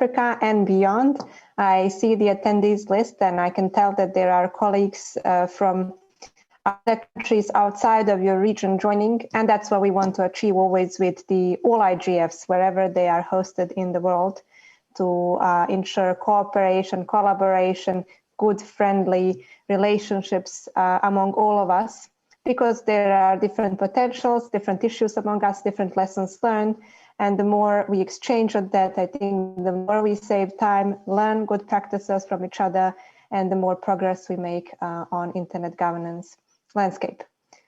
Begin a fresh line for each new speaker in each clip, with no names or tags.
Africa and beyond. I see the attendees list, and I can tell that there are colleagues from other countries outside of your region joining, and that's what we want to achieve always with the all IGFs, wherever they are hosted in the world, to ensure cooperation, collaboration, good, friendly relationships among all of us, because there are different potentials, different issues among us, different lessons learned. And the more we exchange on that, I think the more we save time, learn good practices from each other, and the more progress we make on internet governance landscape.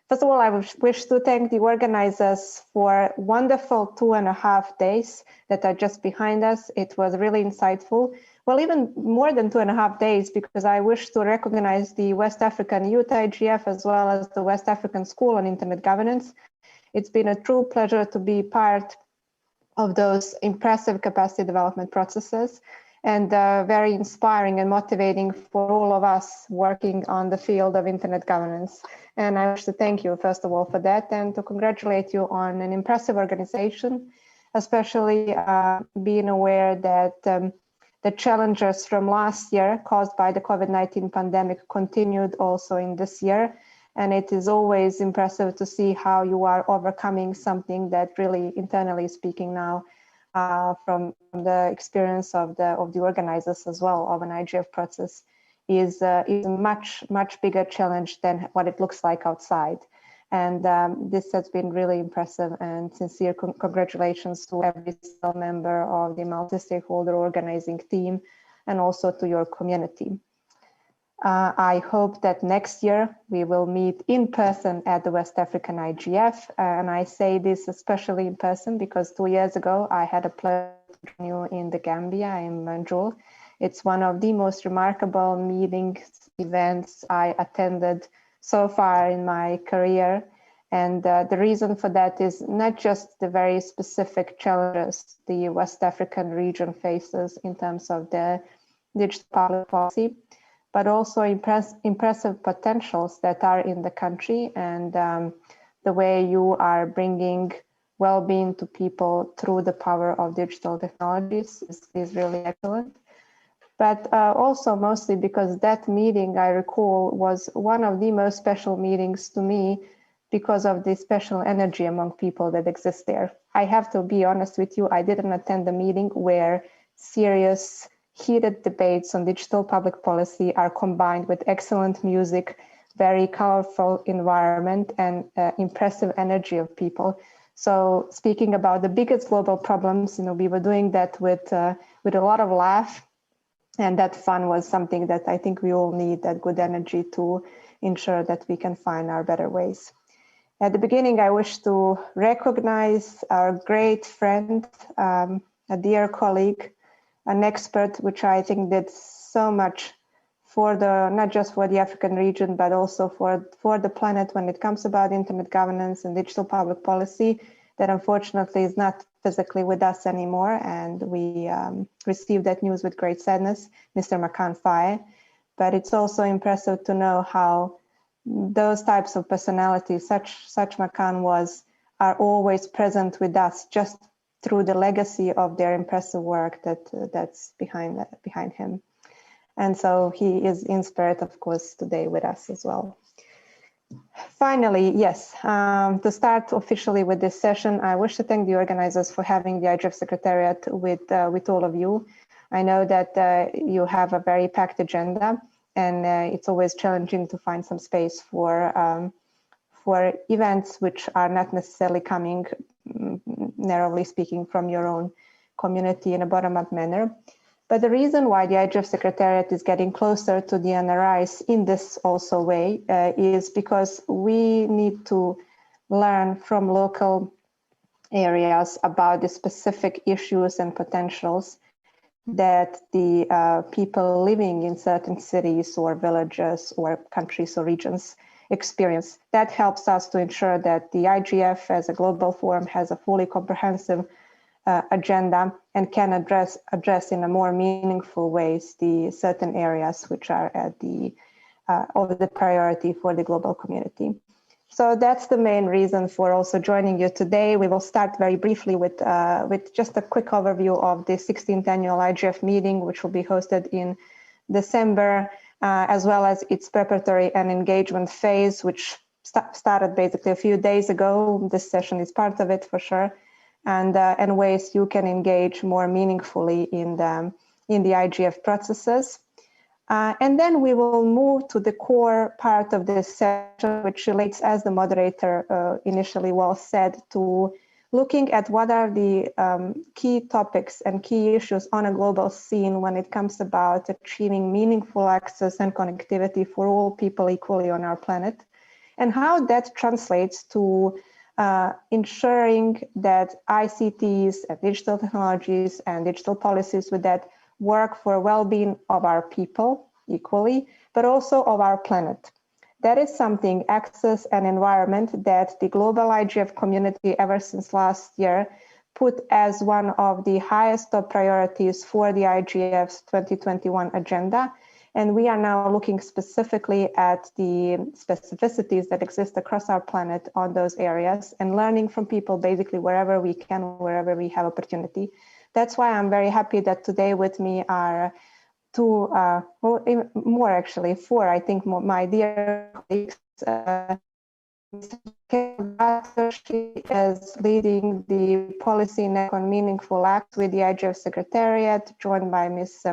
First of all, I wish to thank the organizers for wonderful 2.5 days that are just behind us. It was really insightful. Well, even more than 2.5 days, because I wish to recognize the West African Youth IGF as well as the West African School on Internet Governance. It's been a true pleasure to be part of those impressive capacity development processes, and very inspiring and motivating for all of us working on the field of internet governance. And I wish to thank you, first of all, for that, and to congratulate you on an impressive organization, especially being aware that the challenges from last year caused by the COVID-19 pandemic continued also in this year. And it is always impressive to see how you are overcoming something that really, internally speaking now, from the experience of the organizers as well of an IGF process, is a much bigger challenge than what it looks like outside. And this has been really impressive, and sincere congratulations to every single member of the multi-stakeholder organizing team, and also to your community. I hope that next year we will meet in person at the West African IGF. And I say this especially in person because 2 years ago, I had a pleasure to join you in the Gambia, in Emejulu. It's one of the most remarkable meetings, events I attended so far in my career. And the reason for that is not just the very specific challenges the West African region faces in terms of the digital public policy, but also impressive potentials that are in the country, and the way you are bringing well-being to people through the power of digital technologies is really excellent. But also mostly because that meeting, I recall, was one of the most special meetings to me because of the special energy among people that exists there. I have to be honest with you, I didn't attend the meeting where serious, heated debates on digital public policy are combined with excellent music, very colorful environment, and impressive energy of people. So speaking about the biggest global problems, we were doing that with a lot of laugh, and that fun was something that I think we all need, that good energy to ensure that we can find our better ways. At the beginning, I wish to recognize our great friend, a dear colleague, an expert, which I think did so much for not just for the African region, but also for the planet when it comes about internet governance and digital public policy, that unfortunately is not physically with us anymore. And we received that news with great sadness, Mr. Makan Faye. But it's also impressive to know how those types of personalities, such Makan are always present with us, just through the legacy of their impressive work that's behind him. And so he is in spirit, of course, today with us as well. Finally, yes, to start officially with this session, I wish to thank the organizers for having the IGF Secretariat with all of you. I know that you have a very packed agenda, and it's always challenging to find some space for events which are not necessarily coming, narrowly speaking, from your own community in a bottom-up manner. But the reason why the IGF Secretariat is getting closer to the NRIs in this also way is because we need to learn from local areas about the specific issues and potentials that the people living in certain cities or villages or countries or regions experience. That helps us to ensure that the IGF as a global forum has a fully comprehensive agenda and can address in a more meaningful ways the certain areas which are at the of the priority for the global community. So that's the main reason for also joining you today. We will start very briefly with just a quick overview of the 16th annual IGF meeting, which will be hosted in December, as well as its preparatory and engagement phase, which started basically a few days ago. This session is part of it for sure, and ways you can engage more meaningfully in the IGF processes. And then we will move to the core part of this session, which relates, as the moderator initially well said, to looking at what are the key topics and key issues on a global scene when it comes about achieving meaningful access and connectivity for all people equally on our planet, and how that translates to ensuring that ICTs and digital technologies and digital policies with that work for well-being of our people equally, but also of our planet. That is something, access and environment, that the global IGF community ever since last year put as one of the highest top priorities for the IGF's 2021 agenda. And we are now looking specifically at the specificities that exist across our planet on those areas and learning from people basically wherever we can, wherever we have opportunity. That's why I'm very happy that today with me are two, well, more actually, four, I think, my dear colleagues. Raquel Gatto, she is leading the policy network on meaningful acts with the IGF Secretariat, joined by Ms.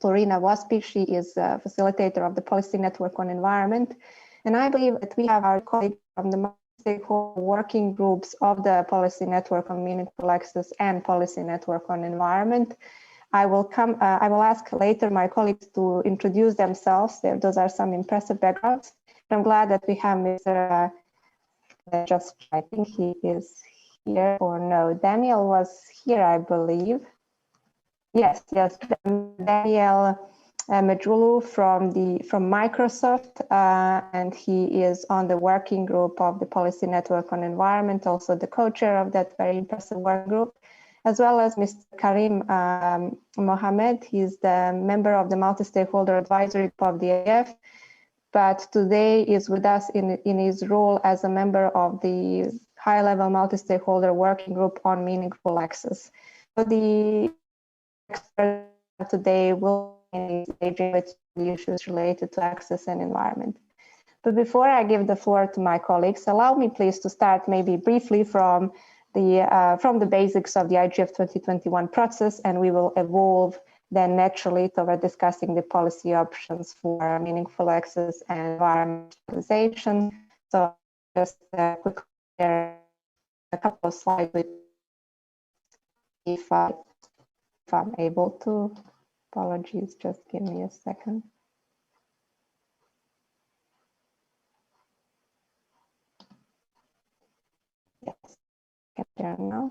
Flurina Wäspi. She is a facilitator of the policy network on environment. And I believe that we have our colleagues from the stakeholder working groups of the policy network on meaningful access and policy network on environment. I will ask later my colleagues to introduce themselves. Those are some impressive backgrounds. I'm glad that we have Mr. I think he is here, or no, Daniel was here, I believe. Yes, Daniel Emejulu from Microsoft, and he is on the working group of the Policy Network on Environment, also the co-chair of that very impressive work group, as well as Mr. Karim Mohamed. He's the member of the Multi-Stakeholder Advisory Group of the IGF, but today is with us in his role as a member of the high-level Multi-Stakeholder Working Group on Meaningful Access. So the expert today will be engaging with the issues related to access and environment. But before I give the floor to my colleagues, allow me please to start maybe briefly from the basics of the IGF 2021 process, and we will evolve then naturally toward discussing the policy options for meaningful access and environmentalization. So just a quick a couple of slides with if I'm able to. Apologies, just give me a second. Yes, get there now.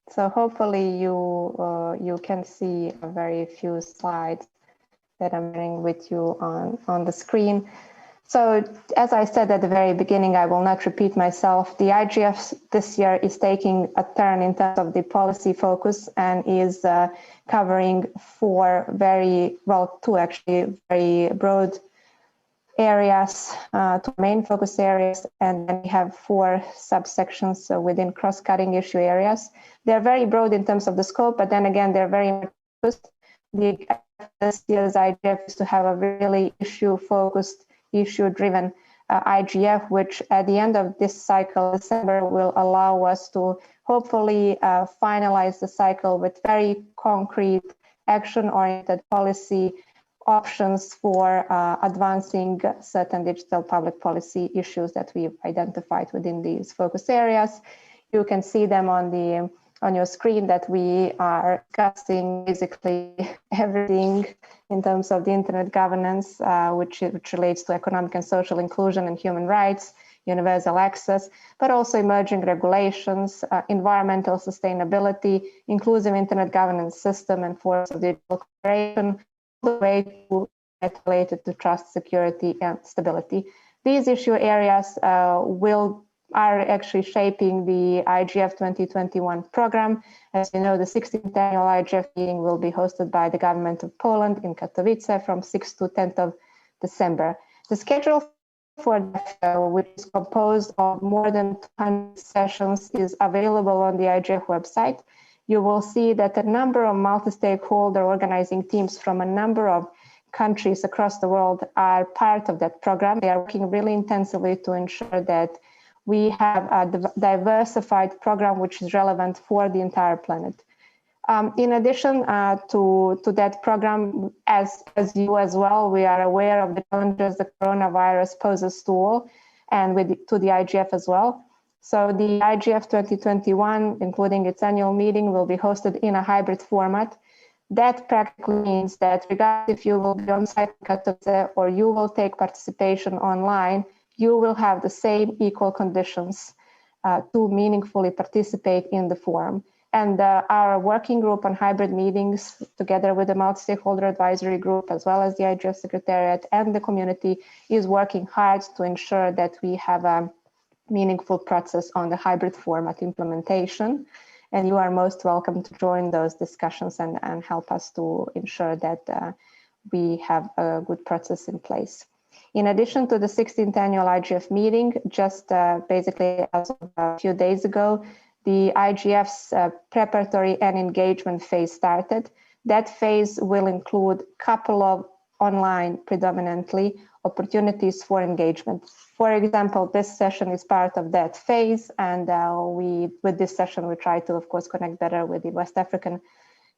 So hopefully you can see a very few slides that I'm sharing with you on the screen. So as I said at the very beginning, I will not repeat myself. The IGF this year is taking a turn in terms of the policy focus and is covering two actually very broad areas, two main focus areas, and then we have four subsections within cross-cutting issue areas. They're very broad in terms of the scope, but then again, they're very focused. This year's IGF is to have a really issue-focused, issue-driven IGF, which at the end of this cycle, December, will allow us to hopefully finalize the cycle with very concrete, action-oriented policy options for advancing certain digital public policy issues that we've identified within these focus areas. You can see them on your screen that we are discussing basically everything in terms of the internet governance, which relates to economic and social inclusion and human rights, universal access, but also emerging regulations, environmental sustainability, inclusive internet governance system, and force of digital cooperation, the way related to trust, security, and stability. These issue areas are actually shaping the IGF 2021 program. As you know, the 16th annual IGF meeting will be hosted by the government of Poland in Katowice from 6th to 10th of December. The schedule for that, which is composed of more than 200 sessions, is available on the IGF website. You will see that a number of multi-stakeholder organizing teams from a number of countries across the world are part of that program. They are working really intensively to ensure that we have a diversified program which is relevant for the entire planet. In addition to that program, as you as well, we are aware of the challenges the coronavirus poses to all and to the IGF as well. So the IGF 2021, including its annual meeting, will be hosted in a hybrid format. That practically means that regardless if you will be on site in Katowice or you will take participation online, you will have the same equal conditions to meaningfully participate in the forum. And our working group on hybrid meetings, together with the multi-stakeholder advisory group, as well as the IGF Secretariat and the community, is working hard to ensure that we have a meaningful process on the hybrid format implementation. And you are most welcome to join those discussions and help us to ensure that we have a good process in place. In addition to the 16th annual IGF meeting, just basically as of a few days ago, the IGF's preparatory and engagement phase started. That phase will include a couple of online, predominantly, opportunities for engagement. For example, this session is part of that phase, and with this session, we try to, of course, connect better with the West African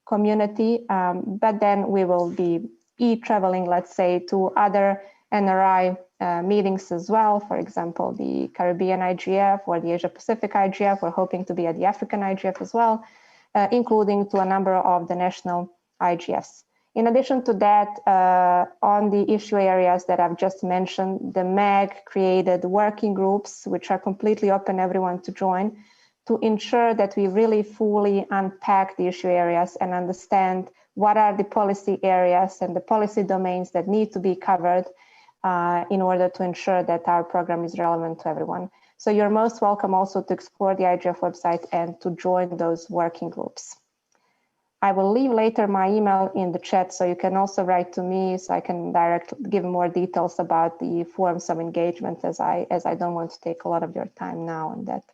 community, but then we will be e-traveling, let's say, to other NRI meetings as well. For example, the Caribbean IGF or the Asia Pacific IGF. We're hoping to be at the African IGF as well, including to a number of the national IGFs. In addition to that, on the issue areas that I've just mentioned, the MAG created working groups, which are completely open everyone to join, to ensure that we really fully unpack the issue areas and understand what are the policy areas and the policy domains that need to be covered in order to ensure that our program is relevant to everyone. So you're most welcome also to explore the IGF website and to join those working groups. I will leave later my email in the chat, so you can also write to me so I can give more details about the forms of engagement, as I don't want to take a lot of your time now on that.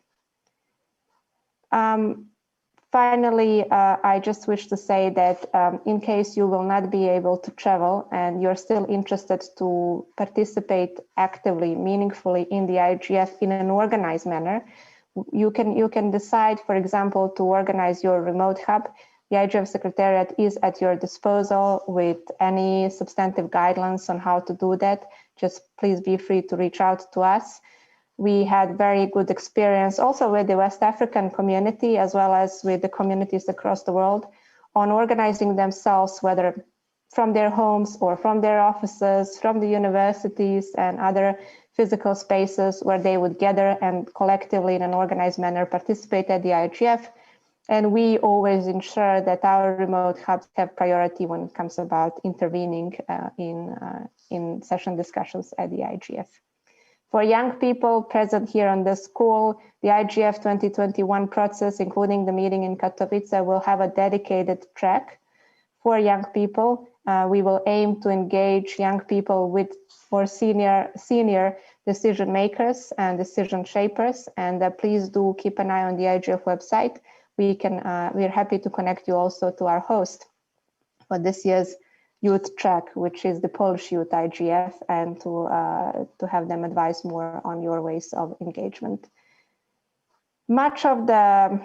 Finally, I just wish to say that in case you will not be able to travel and you're still interested to participate actively, meaningfully in the IGF in an organized manner, you can decide, for example, to organize your remote hub. The IGF Secretariat is at your disposal with any substantive guidelines on how to do that. Just please be free to reach out to us. We had very good experience also with the West African community, as well as with the communities across the world, on organizing themselves, whether from their homes or from their offices, from the universities and other physical spaces where they would gather and collectively in an organized manner participate at the IGF. And we always ensure that our remote hubs have priority when it comes about intervening in session discussions at the IGF. For young people present here on this call, the IGF 2021 process, including the meeting in Katowice, will have a dedicated track for young people. We will aim to engage young people with more senior decision makers and decision shapers. And please do keep an eye on the IGF website. We're happy to connect you also to our host for this year's youth track, which is the Polish Youth IGF, and to have them advise more on your ways of engagement. Much of the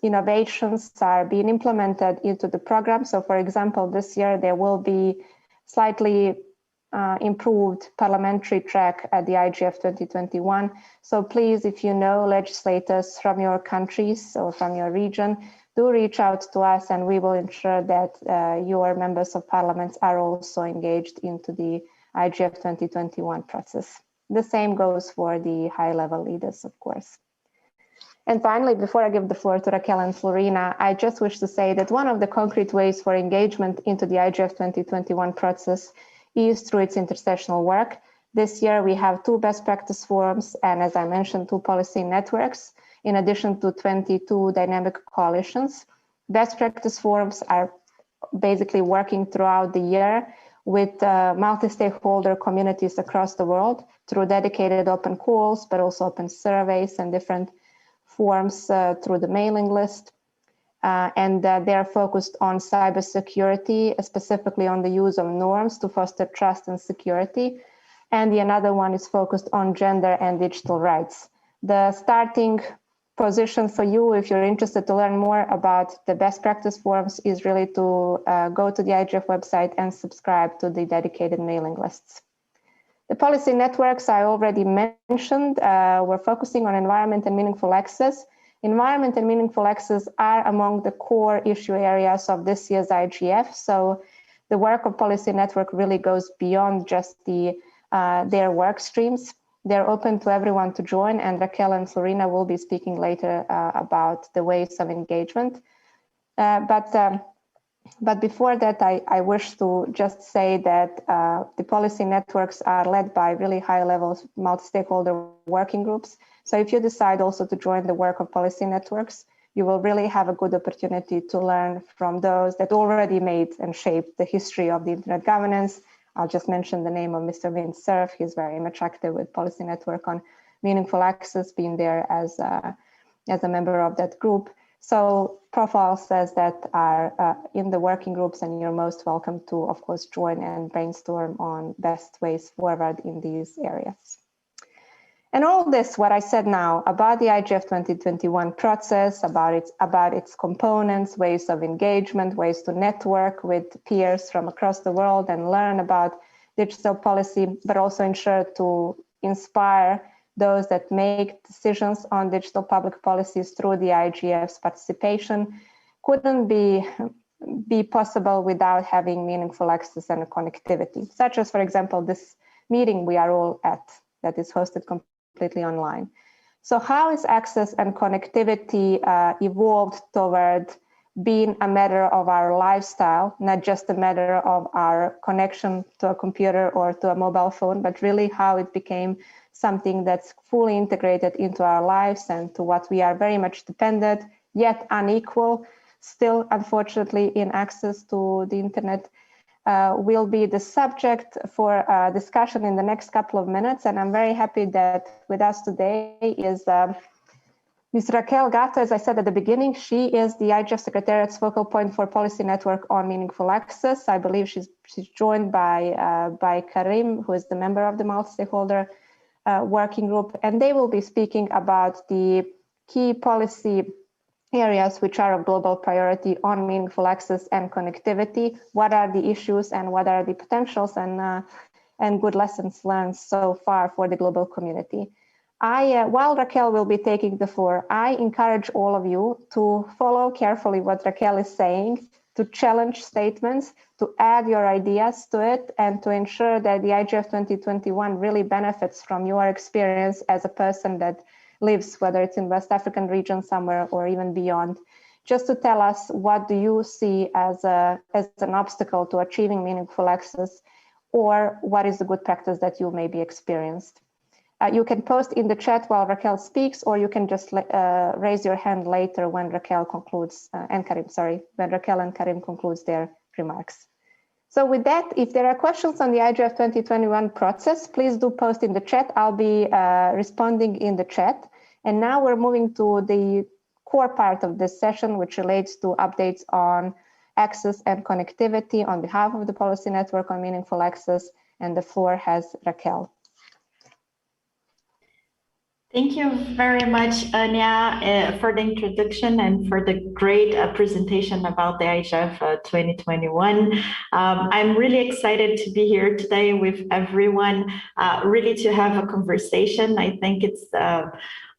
innovations are being implemented into the program. So for example, this year there will be slightly improved parliamentary track at the IGF 2021. So please, if you know legislators from your countries or from your region, do reach out to us and we will ensure that your members of parliament are also engaged into the IGF 2021 process. The same goes for the high-level leaders, of course. And finally, before I give the floor to Raquel and Flurina, I just wish to say that one of the concrete ways for engagement into the IGF 2021 process is through its intersessional work. This year, we have 2 best practice forums and, as I mentioned, 2 policy networks, in addition to 22 dynamic coalitions. Best practice forums are basically working throughout the year with multi-stakeholder communities across the world through dedicated open calls, but also open surveys and different forms through the mailing list. And they are focused on cybersecurity, specifically on the use of norms to foster trust and security. And the another one is focused on gender and digital rights. The starting position for you, if you're interested to learn more about the best practice forums, is really to go to the IGF website and subscribe to the dedicated mailing lists. The policy networks I already mentioned, we're focusing on environment and meaningful access. Environment and meaningful access are among the core issue areas of this year's IGF. So the work of policy network really goes beyond just their work streams. They're open to everyone to join, and Raquel and Flurina will be speaking later about the ways of engagement. But before that, I wish to just say that the policy networks are led by really high-level multi-stakeholder working groups. So if you decide also to join the work of policy networks, you will really have a good opportunity to learn from those that already made and shaped the history of the internet governance. I'll just mention the name of Mr. Vince Cerf. He's very much active with Policy Network on Meaningful Access, being there as a member of that group. So profiles says that are in the working groups, and you're most welcome to, of course, join and brainstorm on best ways forward in these areas. And all this, what I said now about the IGF 2021 process, about its components, ways of engagement, ways to network with peers from across the world and learn about digital policy, but also ensure to inspire those that make decisions on digital public policies through the IGF's participation, couldn't be possible without having meaningful access and connectivity, such as, for example, this meeting we are all at that is hosted completely online. So how is access and connectivity evolved toward being a matter of our lifestyle, not just a matter of our connection to a computer or to a mobile phone, but really how it became something that's fully integrated into our lives and to what we are very much dependent, yet unequal, still, unfortunately, in access to the internet, will be the subject for discussion in the next couple of minutes. And I'm very happy that with us today is Ms. Raquel Gatto. As I said at the beginning, she is the IGF Secretariat's focal point for Policy Network on Meaningful Access. I believe she's joined by Karim, who is the member of the multi-stakeholder working group, and they will be speaking about the key policy areas which are of global priority on meaningful access and connectivity. What are the issues and what are the potentials and good lessons learned so far for the global community? While Raquel will be taking the floor, I encourage all of you to follow carefully what Raquel is saying, to challenge statements, to add your ideas to it, and to ensure that the IGF 2021 really benefits from your experience as a person that lives, whether it's in West African region somewhere or even beyond, just to tell us what do you see as an obstacle to achieving meaningful access, or what is the good practice that you may be experienced. You can post in the chat while Raquel speaks, or you can just raise your hand later when Raquel concludes, when Raquel and Karim concludes their remarks. So with that, if there are questions on the IGF 2021 process, please do post in the chat. I'll be responding in the chat. And now we're moving to the core part of this session, which relates to updates on access and connectivity on behalf of the Policy Network on Meaningful Access. And the floor has Raquel.
Thank you very much, Anja, for the introduction and for the great presentation about the IGF 2021. I'm really excited to be here today with everyone, really to have a conversation. I think it's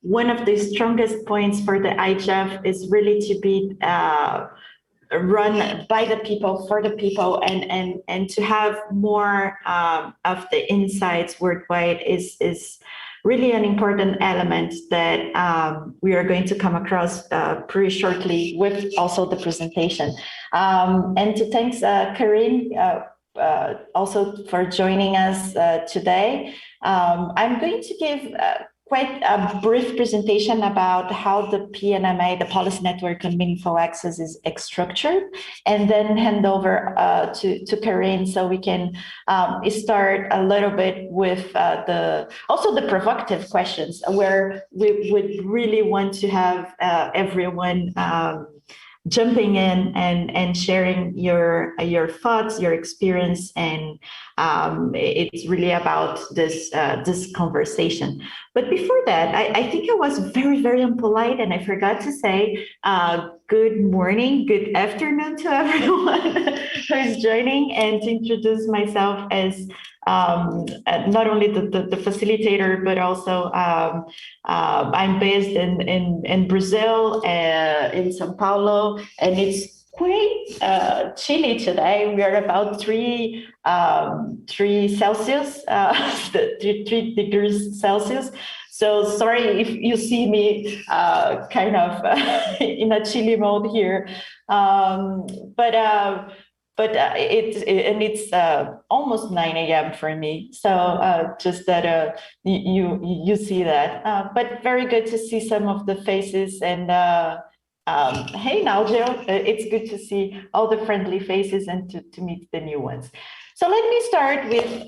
one of the strongest points for the IGF is really to be run by the people, for the people, and to have more of the insights worldwide is really an important element that we are going to come across pretty shortly with also the presentation. And to thanks Karim also for joining us today. I'm going to give quite a brief presentation about how the PNMA, the Policy Network on Meaningful Access, is structured, and then hand over to Karim so we can start a little bit with also the provocative questions, where we would really want to have everyone jumping in and sharing your thoughts, your experience, and it's really about this conversation. But before that, I think I was very, very impolite, and I forgot to say good morning, good afternoon to everyone who is joining, and to introduce myself as not only the facilitator, but also I'm based in Brazil, in São Paulo, and it's quite chilly today. We are about 3 Celsius, 3 degrees Celsius. So sorry if you see me kind of in a chilly mode here, but it's almost 9 a.m. for me. So just that you see that. But very good to see some of the faces, and hey, Naljo, it's good to see all the friendly faces and to meet the new ones. So let me start with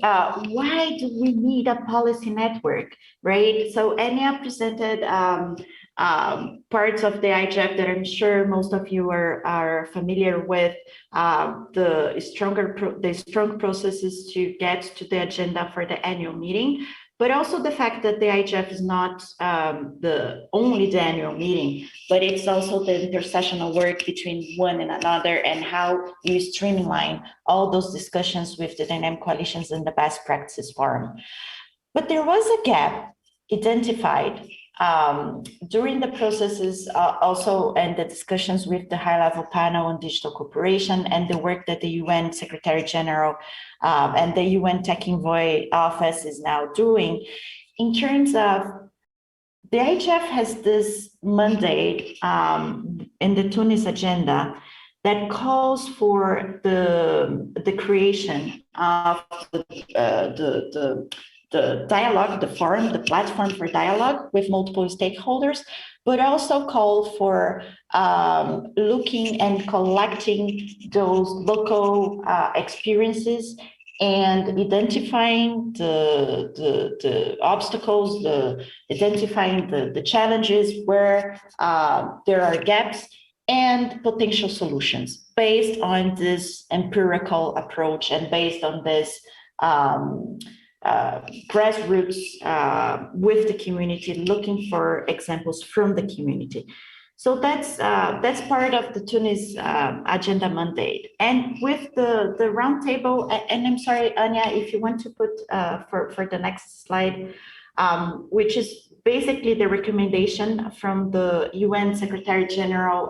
why do we need a policy network, right? So Anja presented parts of the IGF that I'm sure most of you are familiar with, the strong processes to get to the agenda for the annual meeting, but also the fact that the IGF is not only the annual meeting, but it's also the intersessional work between one and another, and how you streamline all those discussions with the dynamic coalitions and the best practices forum. But there was a gap identified during the processes also, and the discussions with the high-level panel on digital cooperation, and the work that the UN Secretary General and the UN Tech Envoy Office is now doing, in terms of the IGF has this mandate in the Tunis agenda that calls for the creation of the dialogue, the forum, the platform for dialogue with multiple stakeholders, but also call for looking and collecting those local experiences and identifying the obstacles, identifying the challenges where there are gaps, and potential solutions based on this empirical approach and based on this grassroots with the community, looking for examples from the community. So that's part of the Tunis agenda mandate. And with the roundtable, and I'm sorry, Anja, if you want to put for the next slide, which is basically the recommendation from the UN Secretary General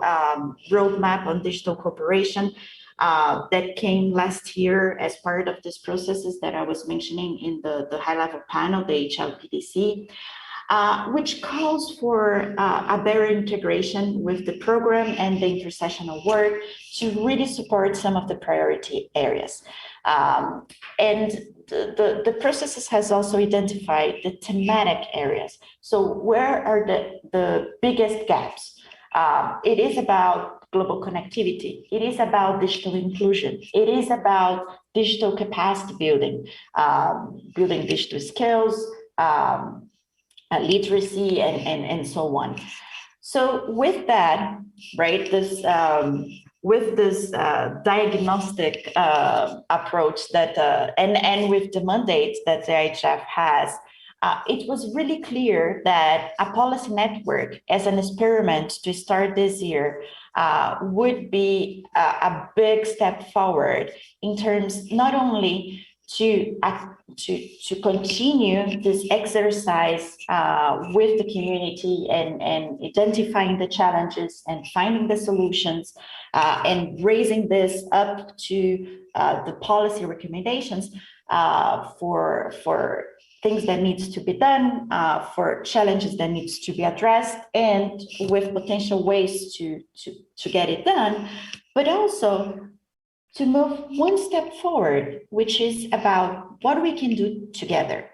roadmap on digital cooperation that came last year as part of these processes that I was mentioning in the high-level panel, the HLPDC, which calls for a better integration with the program and the intersessional work to really support some of the priority areas. And the processes has also identified the thematic areas. So where are the biggest gaps? It is about global connectivity. It is about digital inclusion. It is about digital capacity building, building digital skills, literacy, and so on. So with that, right, with this diagnostic approach that, and with the mandate that the IGF has, it was really clear that a policy network as an experiment to start this year would be a big step forward in terms not only to continue this exercise with the community and identifying the challenges and finding the solutions and raising this up to the policy recommendations for things that needs to be done, for challenges that needs to be addressed, and with potential ways to get it done, but also to move one step forward, which is about what we can do together.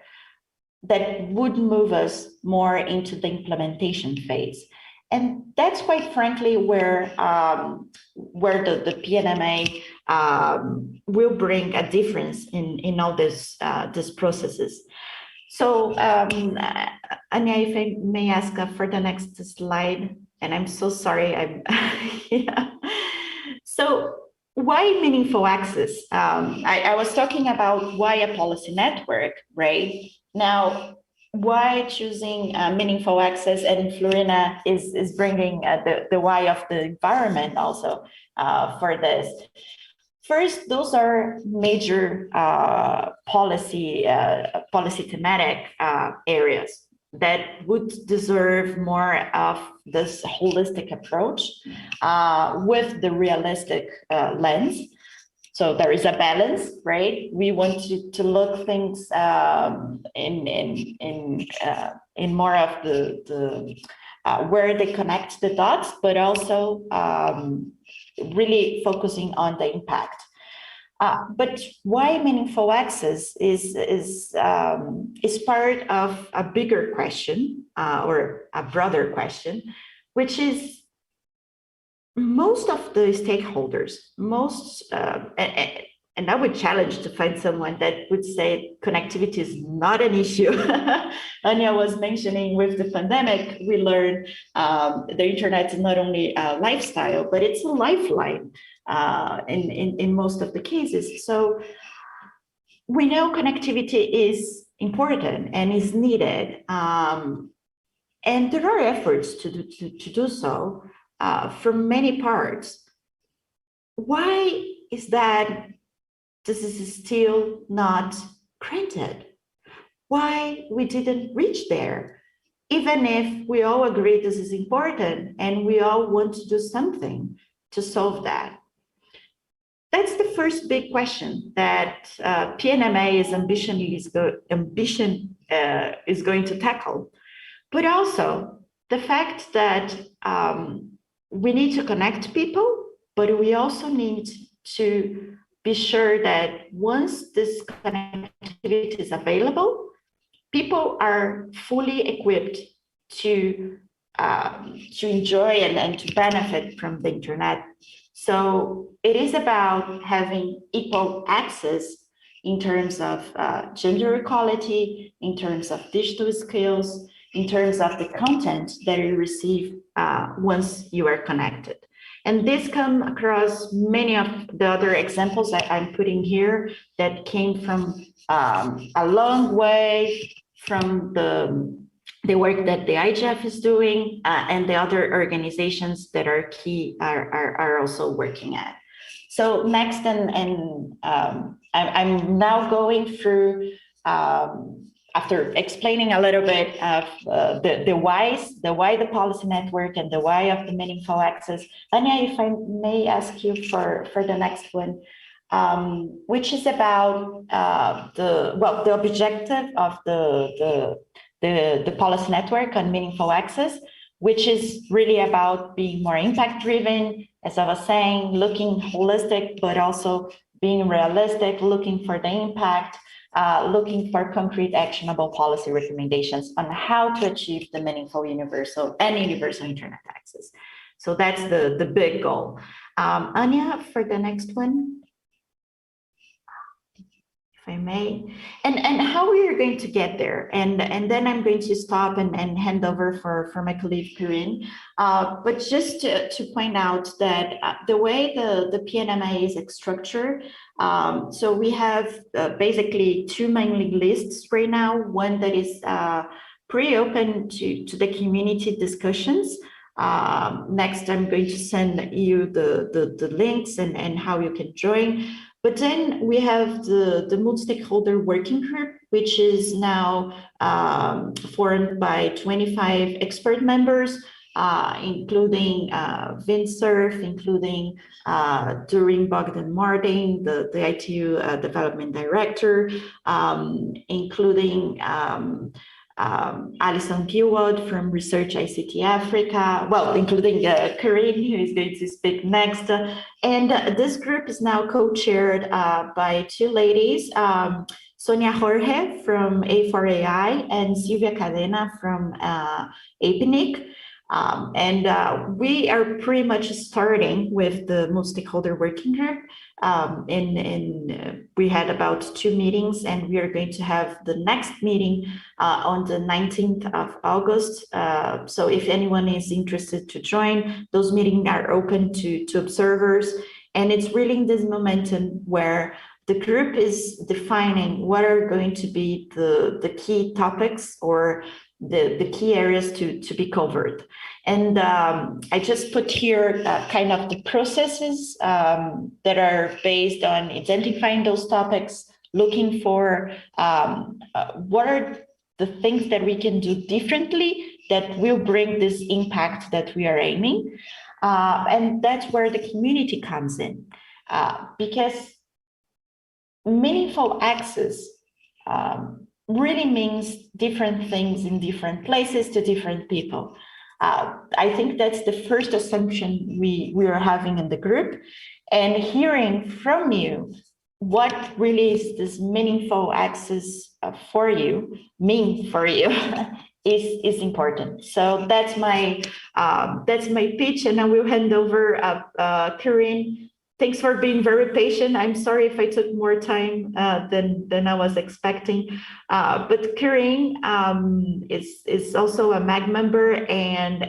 that would move us more into the implementation phase. And that's quite frankly where the PNMA will bring a difference in all these processes. So Anja, if I may ask for the next slide, and I'm so sorry, yeah. So why meaningful access? I was talking about why a policy network, right? Now, why choosing meaningful access, and Flurina is bringing the why of the environment also for this. First, those are major policy thematic areas that would deserve more of this holistic approach with the realistic lens. So there is a balance, right? We want to look things in more of the where they connect the dots, but also really focusing on the impact. But why meaningful access is part of a bigger question or a broader question, which is most of the stakeholders, and I would challenge to find someone that would say connectivity is not an issue. Anja was mentioning with the pandemic, we learned the internet is not only a lifestyle, but it's a lifeline in most of the cases. So we know connectivity is important and is needed. And there are efforts to do so from many parts. Why is that this is still not granted? Why we didn't reach there? Even if we all agree this is important and we all want to do something to solve that. That's the first big question that PNMA's ambition is going to tackle. But also the fact that we need to connect people, but we also need to be sure that once this connectivity is available, people are fully equipped to enjoy and to benefit from the internet. So it is about having equal access in terms of gender equality, in terms of digital skills, in terms of the content that you receive once you are connected. And this comes across many of the other examples that I'm putting here that came from a long way from the work that the IGF is doing and the other organizations that are key are also working at. So next, I'm now going through, after explaining a little bit of the whys, why the policy network and the why of the meaningful access. Anja, if I may ask you for the next one, which is about the objective of the policy network on meaningful access, which is really about being more impact driven, as I was saying, looking holistic, but also being realistic, looking for the impact, looking for concrete actionable policy recommendations on how to achieve the meaningful universal internet access. So that's the big goal. Anja, for the next one, if I may, and how we are going to get there. And then I'm going to stop and hand over for my colleague Karim. But just to point out that the way the PNMA is structured, so we have basically two mailing lists right now, one that is pretty open to the community discussions. Next, I'm going to send you the links and how you can join. But then we have the multi-stakeholder working group, which is now formed by 25 expert members, including Vinsurf, including Doreen Bogdan-Martin, the ITU development director, including Alison Gilward from Research ICT Africa, well, including Karim, who is going to speak next. And this group is now co-chaired by two ladies, Sonia Jorge from A4AI, and Silvia Cadena from APNIC. We are pretty much starting with the multi-stakeholder working group. We had about 2 meetings, and we are going to have the next meeting on the 19th of August. So if anyone is interested to join, those meetings are open to observers. And it's really in this momentum where the group is defining what are going to be the key topics or the key areas to be covered. And I just put here kind of the processes that are based on identifying those topics, looking for what are the things that we can do differently that will bring this impact that we are aiming. And that's where the community comes in, because meaningful access really means different things in different places to different people. I think that's the first assumption we are having in the group, and hearing from you what really is this meaningful access for you is important. So that's my pitch, and I will hand over Karim. Thanks for being very patient. I'm sorry if I took more time than I was expecting. But Karim is also a MAG member, and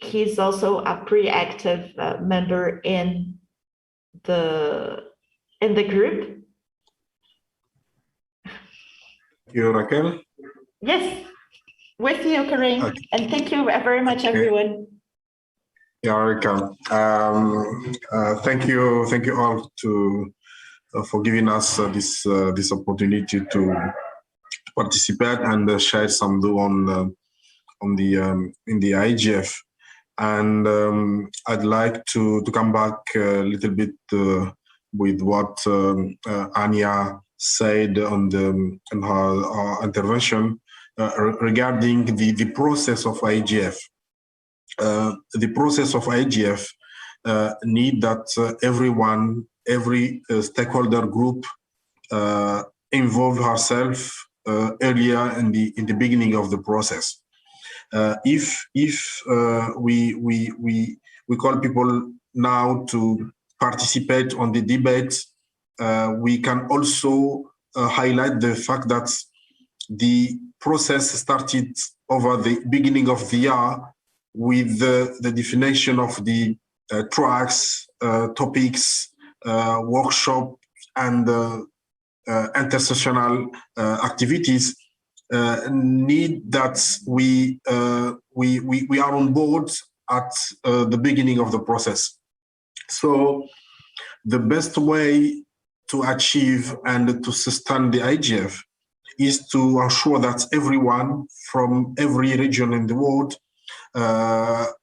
he's also a pretty active member in the group.
Thank you, Raquel.
Yes, with you, Karim. Okay. And thank you very much, everyone.
Yeah, Raquel. Thank you all for giving us this opportunity to participate and share some view on in the IGF. And I'd like to come back a little bit with what Anja said on her intervention regarding the process of IGF. The process of IGF need that every stakeholder group involve herself earlier in the beginning of the process. If we call people now to participate on the debate, we can also highlight the fact that the process started over the beginning of the year with the definition of the tracks, topics, workshop, and intersessional activities need that we are on board at the beginning of the process. So the best way to achieve and to sustain the IGF is to ensure that everyone from every region in the world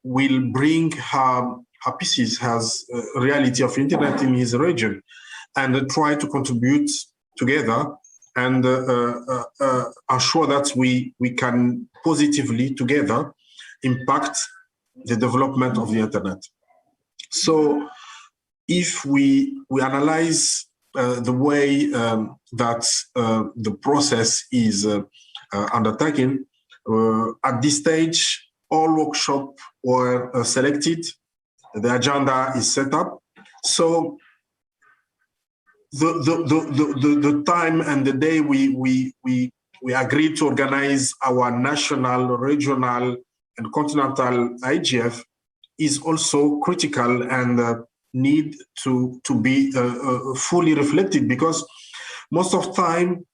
will bring her pieces, has a reality of internet in his region, and try to contribute together and ensure that we can positively together impact the development of the internet. So if we analyze the way that the process is undertaken, at this stage, all workshops were selected, the agenda is set up. So the time and the day we agreed to organize our national, regional, and continental IGF is also critical and need to be fully reflected, because most of time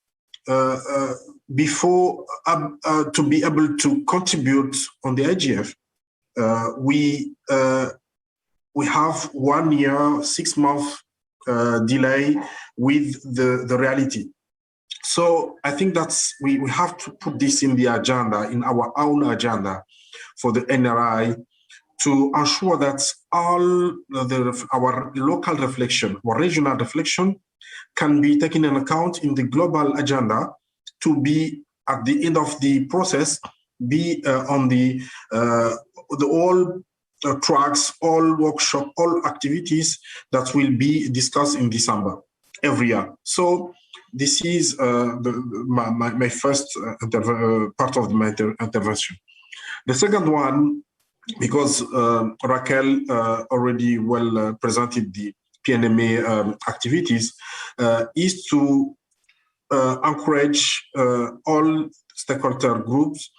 before to be able to contribute on the IGF, we have 1 year, 6 month delay with the reality. So I think that's we have to put this in the agenda, in our own agenda for the NRI, to ensure that all our local reflection or regional reflection can be taken into account in the global agenda, to be at the end of the process, be on the all tracks, all workshop, all activities that will be discussed in December. every year. So this is my first part of my intervention. The second one, because Raquel already well presented the PNMA activities, is to encourage all stakeholder groups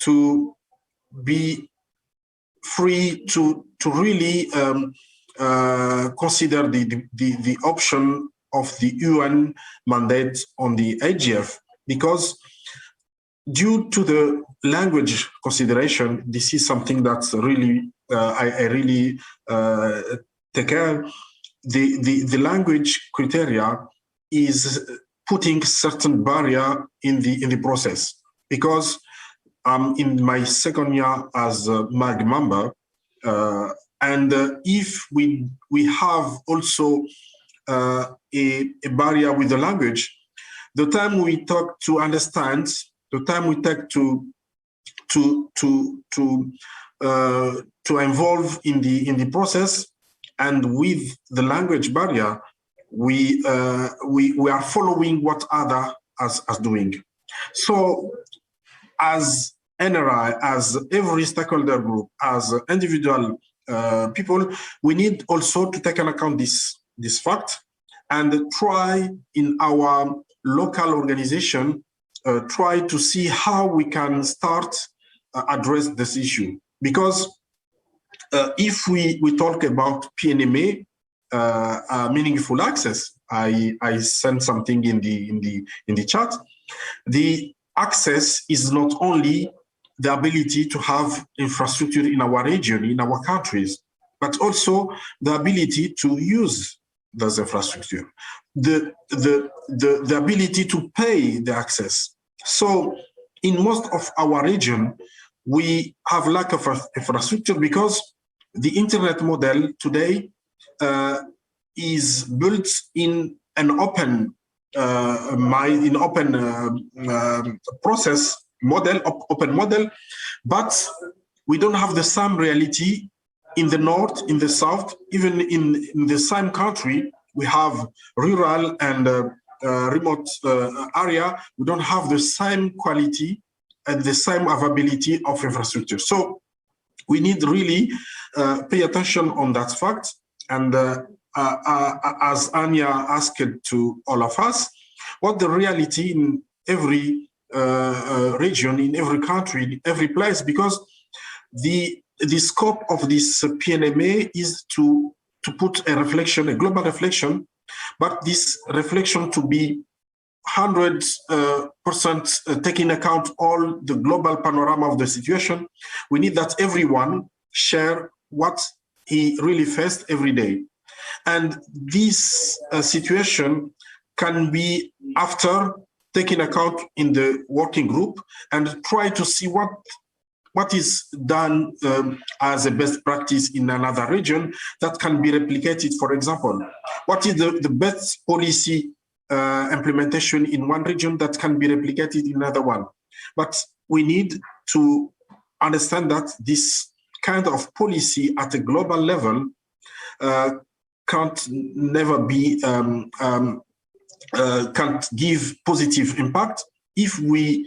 to be free to really consider the option of the UN mandate on the IGF, because due to the language consideration, this is something that's really I really take care. The language criteria is putting certain barrier in the process, because I'm in my second year as a MAG member, and if we have also a barrier with the language, the time we talk to understand, the time we take to involve in the process, and with the language barrier, we are following what other as doing. So as NRI, as every stakeholder group, as individual people, we need also to take into account this fact and try in our local organization, try to see how we can start address this issue. Because if we talk about PNMA, meaningful access, I sent something in the chat. The access is not only the ability to have infrastructure in our region, in our countries, but also the ability to use those infrastructure, the ability to pay the access. So in most of our region, we have lack of infrastructure because the internet model today is built in an open process model, open model, but we don't have the same reality in the north, in the south, even in the same country. We have rural and remote area. We don't have the same quality and the same availability of infrastructure. So we need really pay attention on that fact. And as Anja asked to all of us, what the reality in every region, in every country, in every place, because the scope of this PNMA is to put a reflection, a global reflection, but this reflection to be 100% taking account all the global panorama of the situation. We need that everyone share what he really faced every day. And this situation can be after taking account in the working group and try to see what is done as a best practice in another region that can be replicated. For example, what is the best policy implementation in one region that can be replicated in another one? But we need to understand that this kind of policy at a global level can't never be can't give positive impact if we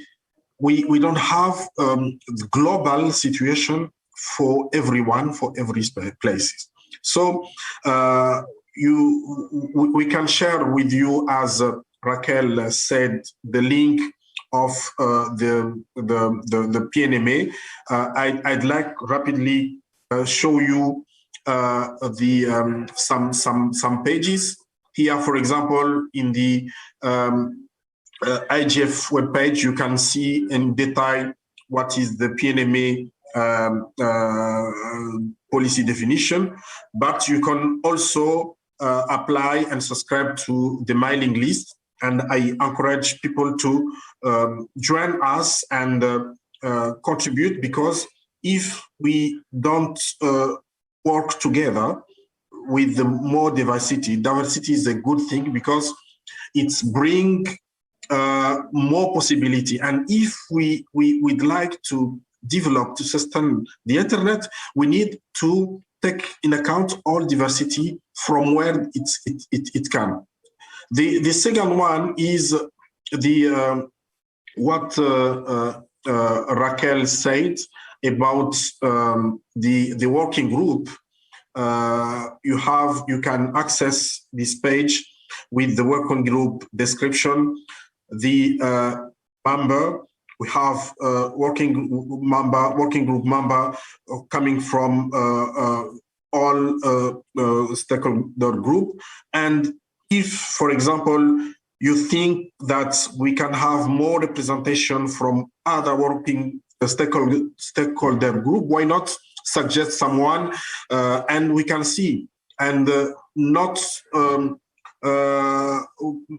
don't have the global situation for everyone, for every places. So we can share with you, as Raquel said, the link of the PNMA. I'd like rapidly show you some pages here. For example, in the IGF webpage, you can see in detail what is the PNMA policy definition, but you can also apply and subscribe to the mailing list. And I encourage people to join us and contribute, because if we don't work together with the more diversity is a good thing, because it's bring more possibility. And if we'd like to develop, to sustain the internet, we need to take in account all diversity from where it can. The second one is what Raquel said about the working group. You can access this page with the working group description, the member. We have working group member coming from all stakeholder group. And if, for example, you think that we can have more representation from other working stakeholder group, why not suggest someone and we can see, and not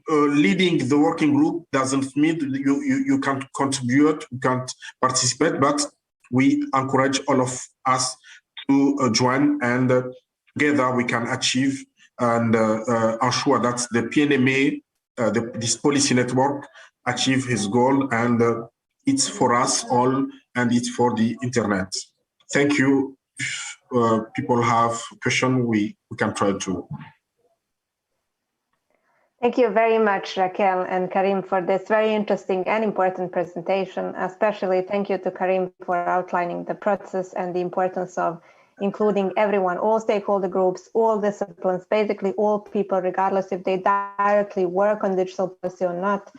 leading the working group doesn't mean you can't contribute, you can't participate, but we encourage all of us to join, and together we can achieve and ensure that the PNMA, this policy network, achieve his goal, and it's for us all, and it's for the internet. Thank you. If people have questions, we can try to.
Thank you very much, Raquel and Karim, for this very interesting and important presentation. Especially thank you to Karim for outlining the process and the importance of including everyone, all stakeholder groups, all disciplines, basically all people, regardless if they directly work on digital policy or not,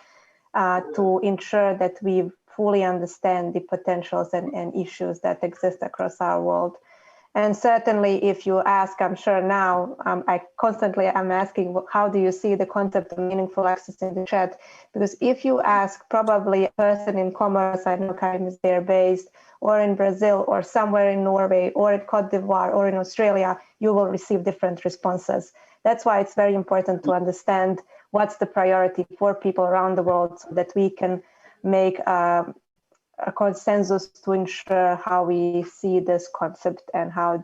to ensure that we fully understand the potentials and issues that exist across our world. And certainly, if you ask, I'm sure now, I constantly am asking, how do you see the concept of meaningful access in the chat? Because if you ask probably a person in Comoros, I know Karim is there based, or in Brazil, or somewhere in Norway, or in Cote d'Ivoire, or in Australia, you will receive different responses. That's why it's very important to understand what's the priority for people around the world, so that we can make a consensus to ensure how we see this concept and how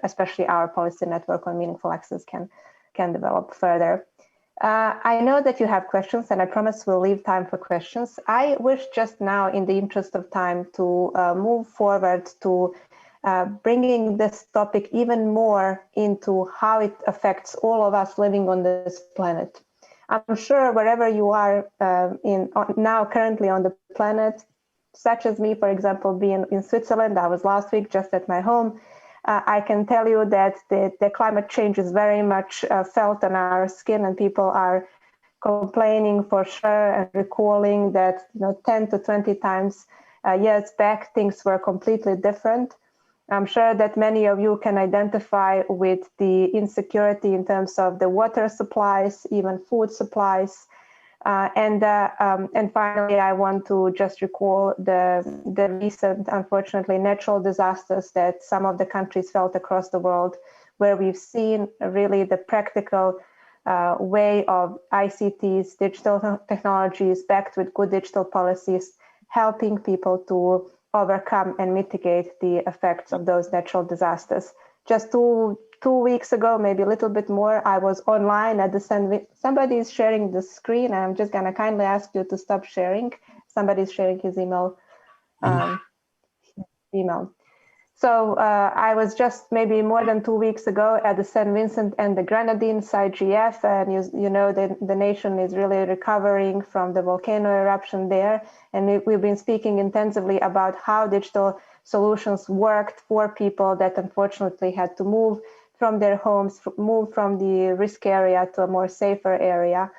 especially our policy network on meaningful access can develop further. I know that you have questions, and I promise we'll leave time for questions. I wish just now, in the interest of time, to move forward to bringing this topic even more into how it affects all of us living on this planet. I'm sure wherever you are now currently on the planet, such as me, for example, being in Switzerland, I was last week just at my home. I can tell you that the climate change is very much felt on our skin, and people are complaining for sure and recalling that 10 to 20 times years back, things were completely different. I'm sure that many of you can identify with the insecurity in terms of the water supplies, even food supplies. And finally, I want to just recall the recent, unfortunately, natural disasters that some of the countries felt across the world, where we've seen really the practical way of ICTs, digital technologies backed with good digital policies, helping people to overcome and mitigate the effects of those natural disasters. Just two weeks ago, maybe a little bit more, I was online at the somebody is sharing the screen. I'm just going to kindly ask you to stop sharing. Somebody's sharing his email. So I was just maybe more than 2 weeks ago at the St. Vincent and the Grenadines IGF, and you know the nation is really recovering from the volcano eruption there. And we've been speaking intensively about how digital solutions worked for people that unfortunately had to move from their homes, move from the risk area to a more safer area.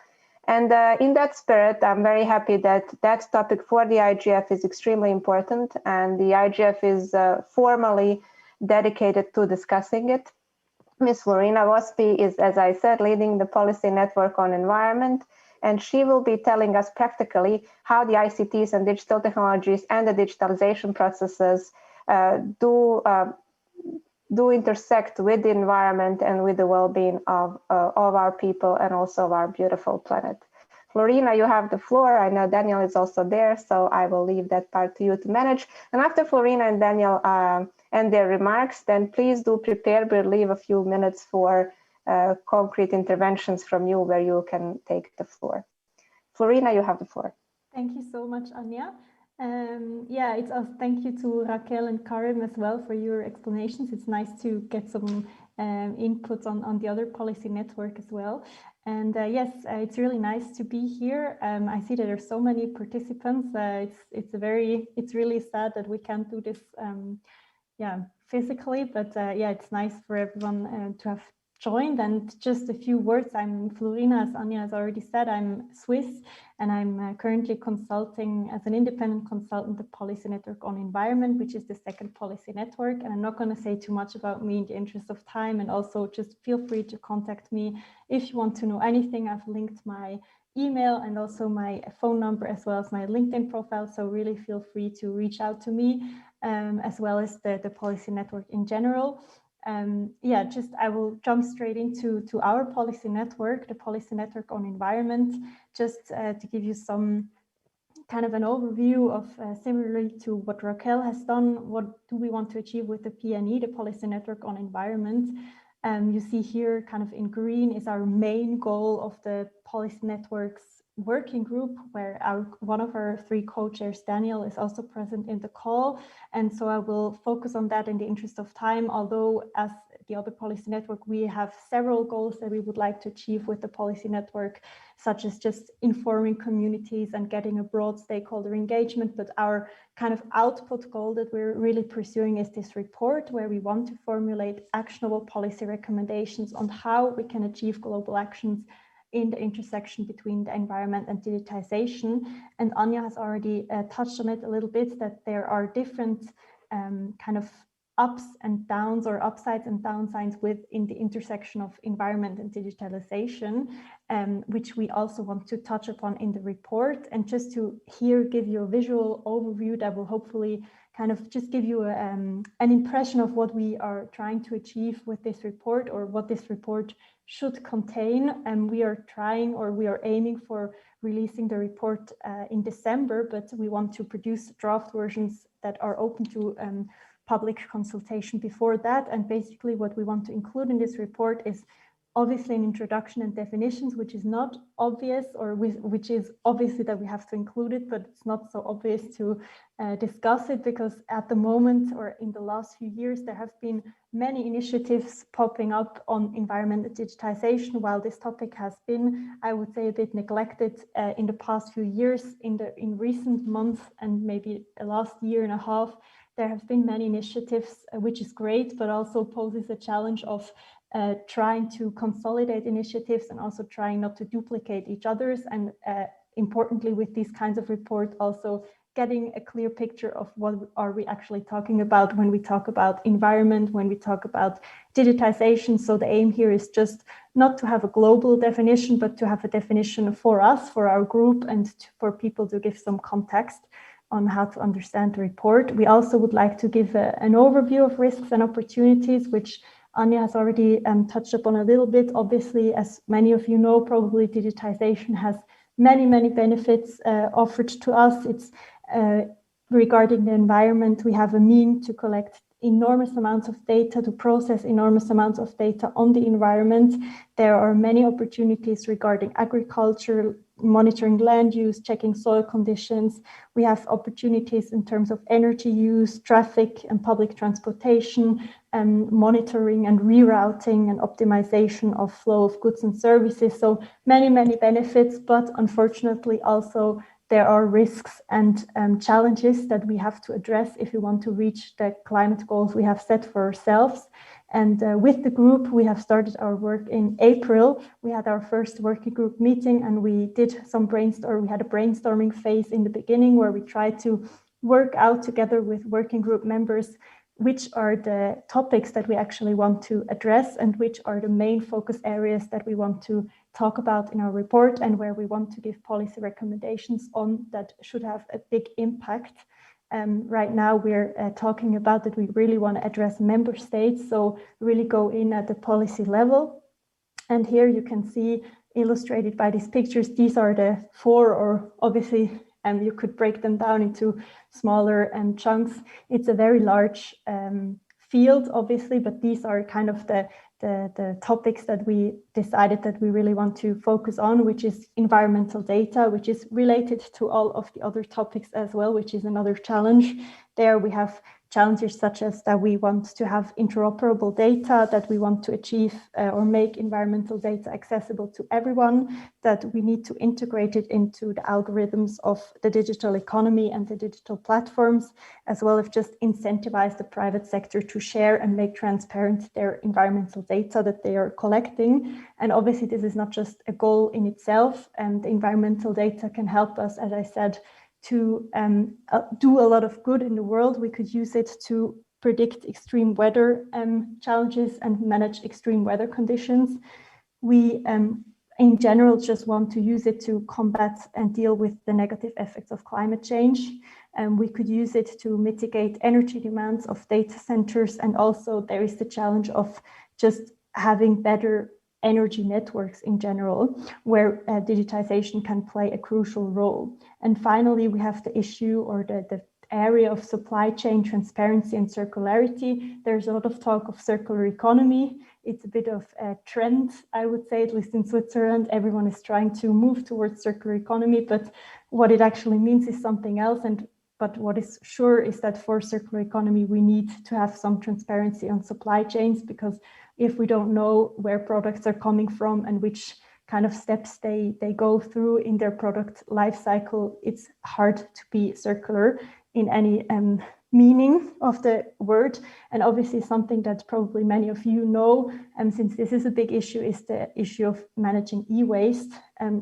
And in that spirit, I'm very happy that that topic for the IGF is extremely important, and the IGF is formally dedicated to discussing it. Ms. Flurina Wäspi is, as I said, leading the policy network on environment, and she will be telling us practically how the ICTs and digital technologies and the digitalization processes do intersect with the environment and with the well-being of our people and also of our beautiful planet. Flurina, you have the floor. I know Daniel is also there, so I will leave that part to you to manage. And after Flurina and Daniel end their remarks, then please do prepare. We'll leave a few minutes for concrete interventions from you where you can take the floor. Flurina, you have the floor.
Thank you so much, Anja. Yeah, it's a thank you to Raquel and Karim as well for your explanations. It's nice to get some input on the other policy network as well. And yes, it's really nice to be here. I see that there's so many participants. It's really sad that we can't do this physically, but yeah, it's nice for everyone to have joined. And just a few words, I'm Flurina, as Anja has already said. I'm Swiss, and I'm currently consulting as an independent consultant the Policy Network on Environment, which is the second policy network. And I'm not going to say too much about me in the interest of time, and also just feel free to contact me if you want to know anything. I've linked my email and also my phone number, as well as my LinkedIn profile, so really feel free to reach out to me, as well as the policy network in general. Yeah, I will jump straight into our policy network, the Policy Network on Environment, just to give you some kind of an overview of similarly to what Raquel has done. What do we want to achieve with the PNE, the Policy Network on Environment? You see here kind of in green is our main goal of the Policy Network's working group, where one of our three co-chairs, Daniel, is also present in the call. And so I will focus on that in the interest of time, although as the other policy network, we have several goals that we would like to achieve with the policy network, such as just informing communities and getting a broad stakeholder engagement. But our kind of output goal that we're really pursuing is this report, where we want to formulate actionable policy recommendations on how we can achieve global actions in the intersection between the environment and digitization. And Anja has already touched on it a little bit, that there are different kind of ups and downs, or upsides and downsides within the intersection of environment and digitalization, which we also want to touch upon in the report. And just to here give you a visual overview that will hopefully kind of just give you an impression of what we are trying to achieve with this report, or what this report should contain. And we are trying, or we are aiming for releasing the report in December, but we want to produce draft versions that are open to public consultation before that. And basically what we want to include in this report is obviously an introduction and definitions, which is not obvious, or which is obviously that we have to include it, but it's not so obvious to discuss it, because at the moment, or in the last few years, there have been many initiatives popping up on environment and digitization, while this topic has been, I would say, a bit neglected in the past few years. In recent months, and maybe the last year and a half, there have been many initiatives, which is great, but also poses a challenge of trying to consolidate initiatives and also trying not to duplicate each other's. And importantly, with these kinds of reports, also getting a clear picture of what are we actually talking about when we talk about environment, when we talk about digitization. So the aim here is just not to have a global definition, but to have a definition for us, for our group, and for people to give some context on how to understand the report. We also would like to give an overview of risks and opportunities, which Anja has already touched upon a little bit. Obviously, as many of you know, probably digitization has many, many benefits offered to us. It's regarding the environment, we have a mean to collect enormous amounts of data, to process enormous amounts of data on the environment. There are many opportunities regarding agriculture, monitoring land use, checking soil conditions. We have opportunities in terms of energy use, traffic and public transportation, and monitoring and rerouting and optimization of flow of goods and services. So many, many benefits, but unfortunately also there are risks and challenges that we have to address if we want to reach the climate goals we have set for ourselves. And with the group, we have started our work in April. We had our first working group meeting, and we did some we had a brainstorming phase in the beginning where we tried to work out together with working group members which are the topics that we actually want to address and which are the main focus areas that we want to talk about in our report and where we want to give policy recommendations on that should have a big impact. Right now we're talking about that we really want to address member states, so really go in at the policy level. And here you can see illustrated by these pictures, these are the four, or obviously you could break them down into smaller chunks. It's a very large field, obviously, but these are kind of the topics that we decided that we really want to focus on, which is environmental data, which is related to all of the other topics as well, which is another challenge. There we have challenges such as that we want to have interoperable data, that we want to achieve or make environmental data accessible to everyone, that we need to integrate it into the algorithms of the digital economy and the digital platforms, as well as just incentivize the private sector to share and make transparent their environmental data that they are collecting. And obviously this is not just a goal in itself, and the environmental data can help us, as I said, to do a lot of good in the world. We could use it to predict extreme weather challenges and manage extreme weather conditions. We, in general, just want to use it to combat and deal with the negative effects of climate change. We could use it to mitigate energy demands of data centers. And also there is the challenge of just having better energy networks in general, where digitization can play a crucial role. And finally, we have the issue or the area of supply chain transparency and circularity. There's a lot of talk of circular economy. It's a bit of a trend, I would say, at least in Switzerland. Everyone is trying to move towards circular economy, but what it actually means is something else. But what is sure is that for circular economy, we need to have some transparency on supply chains, because if we don't know where products are coming from and which kind of steps they go through in their product life cycle, it's hard to be circular in any meaning of the word. And obviously something that probably many of you know, since this is a big issue, is the issue of managing e-waste,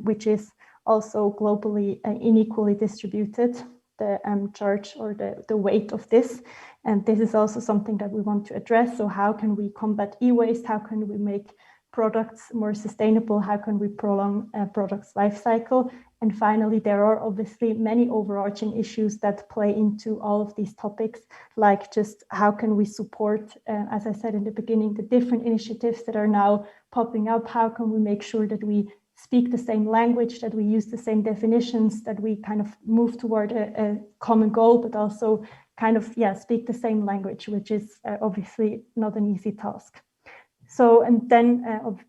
which is also globally unequally distributed, the charge or the weight of this. And this is also something that we want to address. So how can we combat e-waste? How can we make products more sustainable? How can we prolong a product's life cycle? And finally, there are obviously many overarching issues that play into all of these topics, like just how can we support, as I said in the beginning, the different initiatives that are now popping up? How can we make sure that we speak the same language, that we use the same definitions, that we kind of move toward a common goal, but also kind of, speak the same language, which is obviously not an easy task. So, and then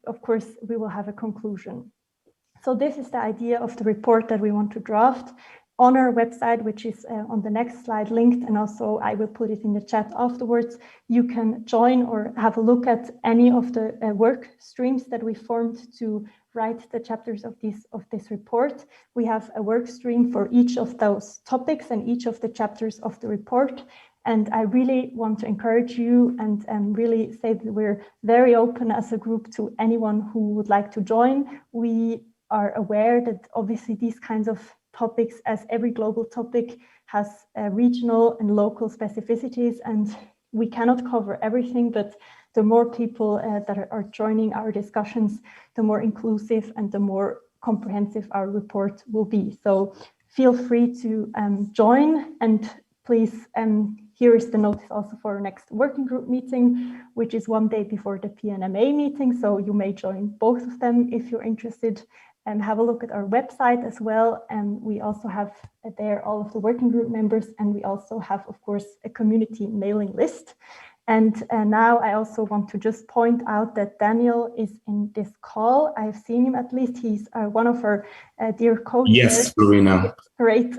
of course, we will have a conclusion. So this is the idea of the report that we want to draft. On our website, which is on the next slide linked, and also I will put it in the chat afterwards, you can join or have a look at any of the work streams that we formed to write the chapters of this report. We have a work stream for each of those topics and each of the chapters of the report. And I really want to encourage you and really say that we're very open as a group to anyone who would like to join. We are aware that obviously these kinds of topics, as every global topic, has regional and local specificities, and we cannot cover everything, but the more people that are joining our discussions, the more inclusive and the more comprehensive our report will be. So feel free to join, and please, here is the notice also for our next working group meeting, which is one day before the PNMA meeting. So you may join both of them if you're interested. And have a look at our website as well. And we also have there all of the working group members, and we also have, of course, a community mailing list. And now I also want to just point out that Daniel is in this call. I've seen him, at least. He's one of our dear co-chairs.
Yes, Flurina.
Great.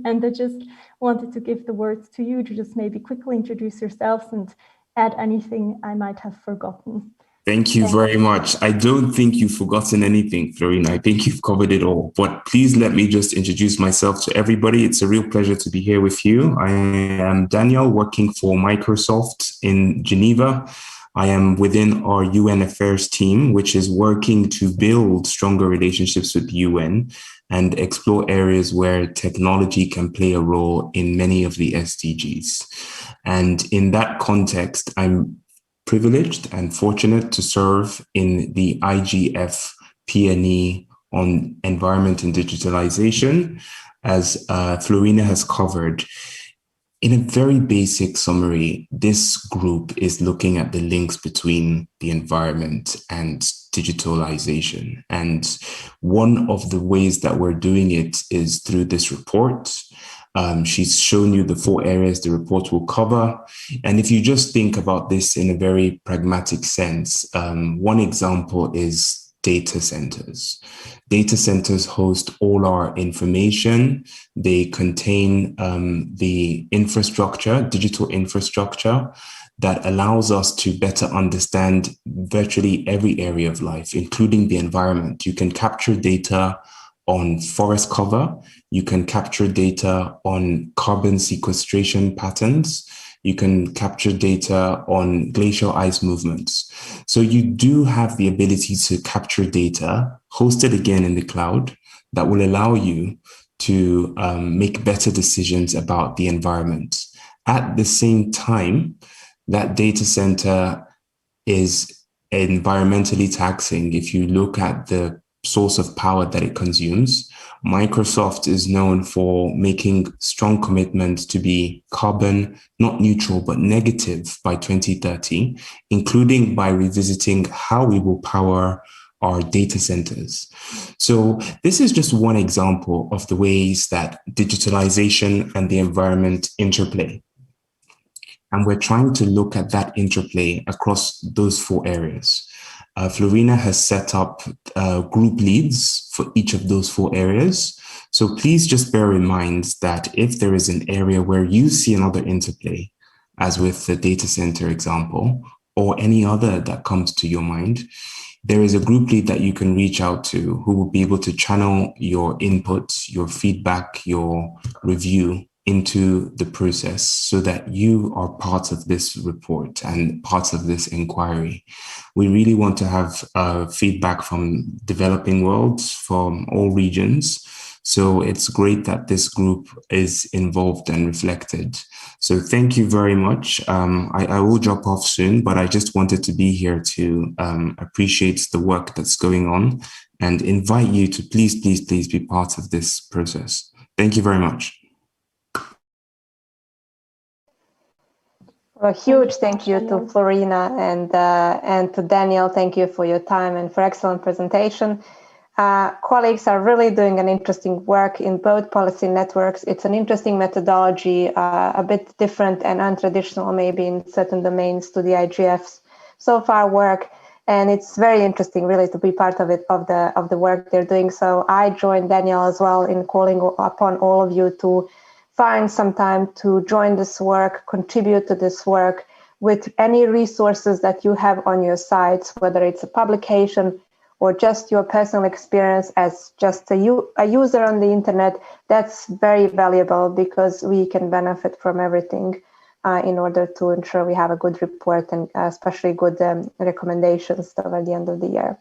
And I just wanted to give the words to you to just maybe quickly introduce yourselves and add anything I might have forgotten.
Thank you very much. I don't think you've forgotten anything, Flurina. I think you've covered it all. But please let me just introduce myself to everybody. It's a real pleasure to be here with you. I am Daniel, working for Microsoft in Geneva. I am within our UN Affairs team, which is working to build stronger relationships with the UN and explore areas where technology can play a role in many of the SDGs. And in that context, I'm privileged and fortunate to serve in the IGF PNE on environment and digitalization, as Flurina has covered. In a very basic summary, this group is looking at the links between the environment and digitalization. And one of the ways that we're doing it is through this report. She's shown you the 4 areas the report will cover. And if you just think about this in a very pragmatic sense, one example is data centers. Data centers host all our information. They contain the infrastructure, digital infrastructure, that allows us to better understand virtually every area of life, including the environment. You can capture data on forest cover. You can capture data on carbon sequestration patterns. You can capture data on glacial ice movements. So you do have the ability to capture data hosted again in the cloud that will allow you to make better decisions about the environment. At the same time, that data center is environmentally taxing. If you look at the source of power that it consumes, Microsoft is known for making strong commitments to be carbon, not neutral, but negative by 2030, including by revisiting how we will power our data centers. So this is just one example of the ways that digitalization and the environment interplay. And we're trying to look at that interplay across those 4 areas. Flurina has set up group leads for each of those 4 areas. So please just bear in mind that if there is an area where you see another interplay, as with the data center example, or any other that comes to your mind, there is a group lead that you can reach out to who will be able to channel your input, your feedback, your review into the process so that you are part of this report and part of this inquiry. We really want to have feedback from developing worlds, from all regions. So it's great that this group is involved and reflected. So thank you very much. I will drop off soon, but I just wanted to be here to appreciate the work that's going on and invite you to please be part of this process. Thank you very much.
A huge thank you to Flurina and to Daniel. Thank you for your time and for excellent presentation. Colleagues are really doing an interesting work in both policy networks. It's an interesting methodology, a bit different and untraditional maybe in certain domains to the IGF's so far work. And it's very interesting really to be part of it, of the work they're doing. So I joined Daniel as well in calling upon all of you to find some time to join this work, contribute to this work with any resources that you have on your sites, whether it's a publication or just your personal experience as just a user on the internet. That's very valuable because we can benefit from everything in order to ensure we have a good report and especially good recommendations over the end of the year.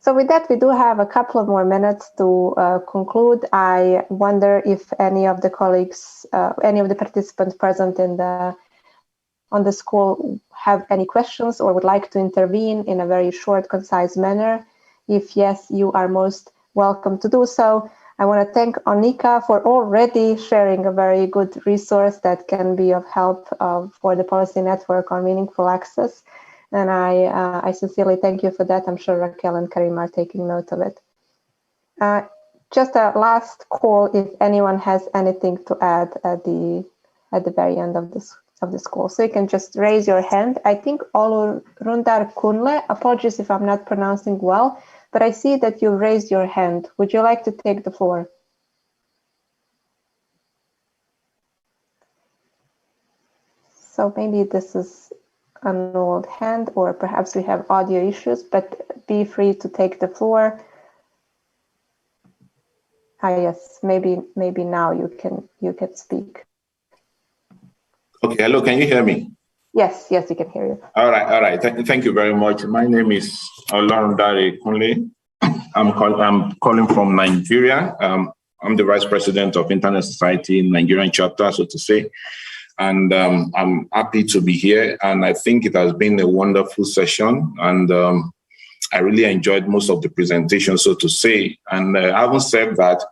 So with that, we do have a couple of more minutes to conclude. I wonder if any of the colleagues, any of the participants present on the call have any questions or would like to intervene in a very short, concise manner. If yes, you are most welcome to do so. I want to thank Annika for already sharing a very good resource that can be of help for the policy network on meaningful access. And I sincerely thank you for that. I'm sure Raquel and Karim are taking note of it. Just a last call if anyone has anything to add at the very end of this call. So you can just raise your hand. I think Olurundar Kunle, apologies if I'm not pronouncing well, but I see that you raised your hand. Would you like to take the floor? So maybe this is an old hand, or perhaps we have audio issues, but be free to take the floor. Yes, maybe now you can speak.
Okay, hello, can you hear me?
Yes, we can hear you.
All right. Thank you very much. My name is Olurundare Kunle. I'm calling from Nigeria. I'm the Vice President of Internet Society in Nigerian chapter, so to say. And I'm happy to be here. And I think it has been a wonderful session. And I really enjoyed most of the presentation, so to say. And having said that,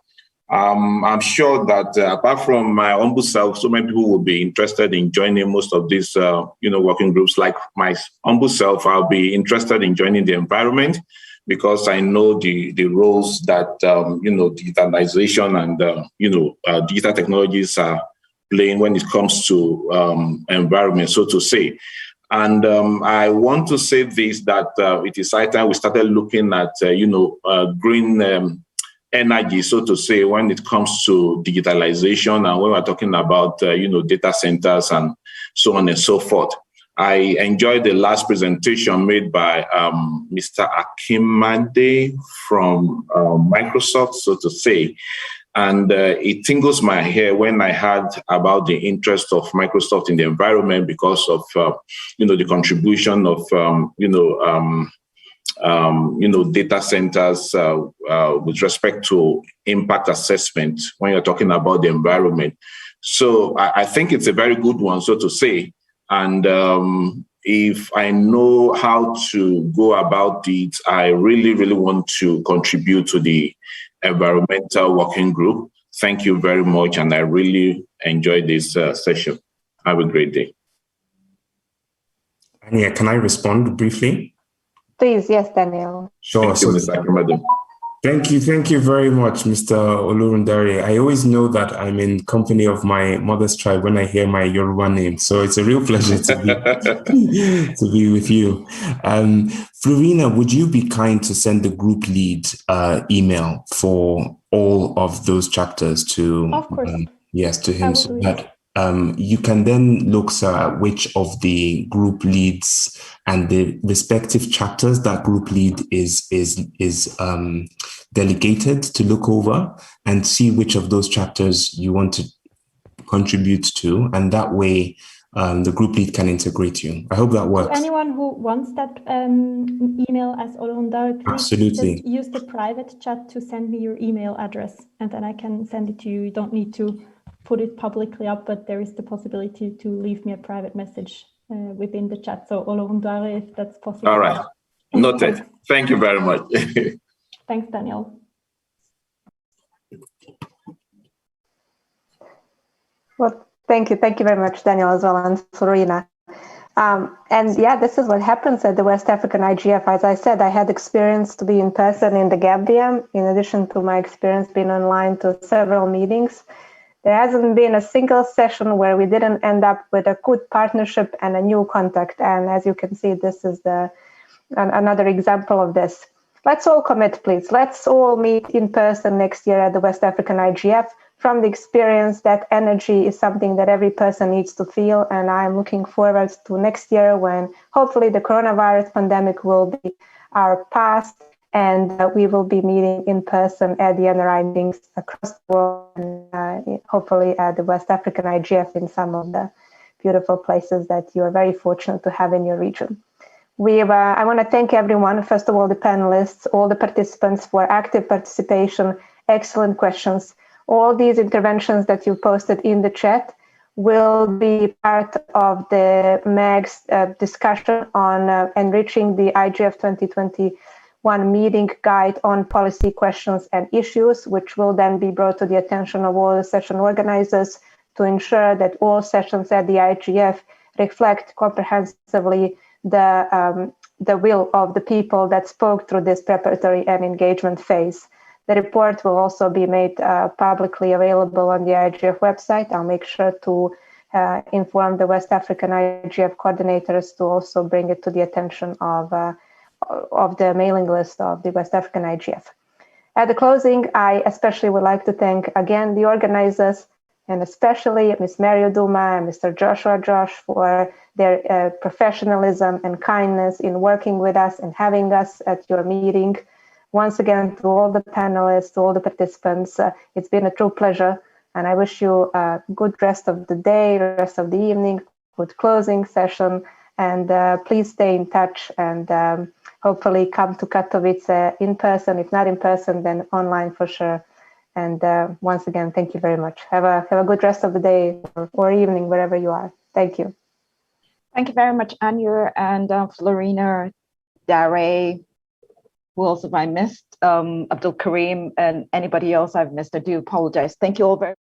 I'm sure that apart from my humble self, so many people will be interested in joining most of these, working groups. Like my humble self, I'll be interested in joining the environment because I know the roles that, digitalization and, digital technologies are playing when it comes to environment, so to say. And I want to say this, that it is high time we started looking at, green energy, so to say, when it comes to digitalization and when we're talking about, data centers and so on and so forth. I enjoyed the last presentation made by Mr. Akinmade from Microsoft, so to say. And it tingles my hair when I heard about the interest of Microsoft in the environment because of, the contribution of, data centers with respect to impact assessment when you're talking about the environment. So I think it's a very good one, so to say. And if I know how to go about it, I really, really want to contribute to the environmental working group. Thank you very much. And I really enjoyed this session. Have a great day.
Anja, can I respond briefly?
Please, yes, Daniel.
Sure.
Thank you, Mr. Akinmade.
Thank you very much, Mr. Olorundare. I always know that I'm in company of my mother's tribe when I hear my Yoruba name. So it's a real pleasure to be with you. Flurina, would you be kind to send the group lead email for all of those chapters to?
Of course.
Yes, to him, so that you can then look, sir, at which of the group leads and the respective chapters that group lead is delegated to look over and see which of those chapters you want to contribute to, and that way the group lead can integrate you. I hope that works.
Anyone who wants that email as Olorundare, please
Absolutely.
just use the private chat to send me your email address, and then I can send it to you. You don't need to put it publicly up, but there is the possibility to leave me a private message within the chat. So Olorundare, if that's possible.
All right. Noted. Thank you very much.
Thanks, Daniel.
Well, thank you very much, Daniel, as well, and Flurina. And yeah, this is what happens at the West African IGF. As I said, I had experience to be in person in the Gambia, in addition to my experience being online to several meetings. There hasn't been a single session where we didn't end up with a good partnership and a new contact. And as you can see, this is another example of this. Let's all commit, please. Let's all meet in person next year at the West African IGF. From the experience, that energy is something that every person needs to feel. And I'm looking forward to next year when hopefully the coronavirus pandemic will be our past, and we will be meeting in person at the NRI meetings across the world, and hopefully at the West African IGF in some of the beautiful places that you are very fortunate to have in your region. I want to thank everyone, first of all, the panelists, all the participants for active participation, excellent questions. All these interventions that you posted in the chat will be part of the MAG's discussion on enriching the IGF 2021 meeting guide on policy questions and issues, which will then be brought to the attention of all the session organizers to ensure that all sessions at the IGF reflect comprehensively the will of the people that spoke through this preparatory and engagement phase. The report will also be made publicly available on the IGF website. I'll make sure to inform the West African IGF coordinators to also bring it to the attention of the mailing list of the West African IGF. At the closing, I especially would like to thank again the organizers, and especially Ms. Mario Duma and Mr. Josh for their professionalism and kindness in working with us and having us at your meeting. Once again, to all the panelists, to all the participants, it's been a true pleasure, and I wish you a good rest of the day, rest of the evening, good closing session, and please stay in touch and hopefully come to Katowice in person. If not in person, then online for sure. And once again, thank you very much. Have a good rest of the day or evening, wherever you are. Thank you.
Thank you very much, Anja and Flurina, Dare. Who else have I missed? Abdul Karim and anybody else I've missed, I do apologize. Thank you all very much.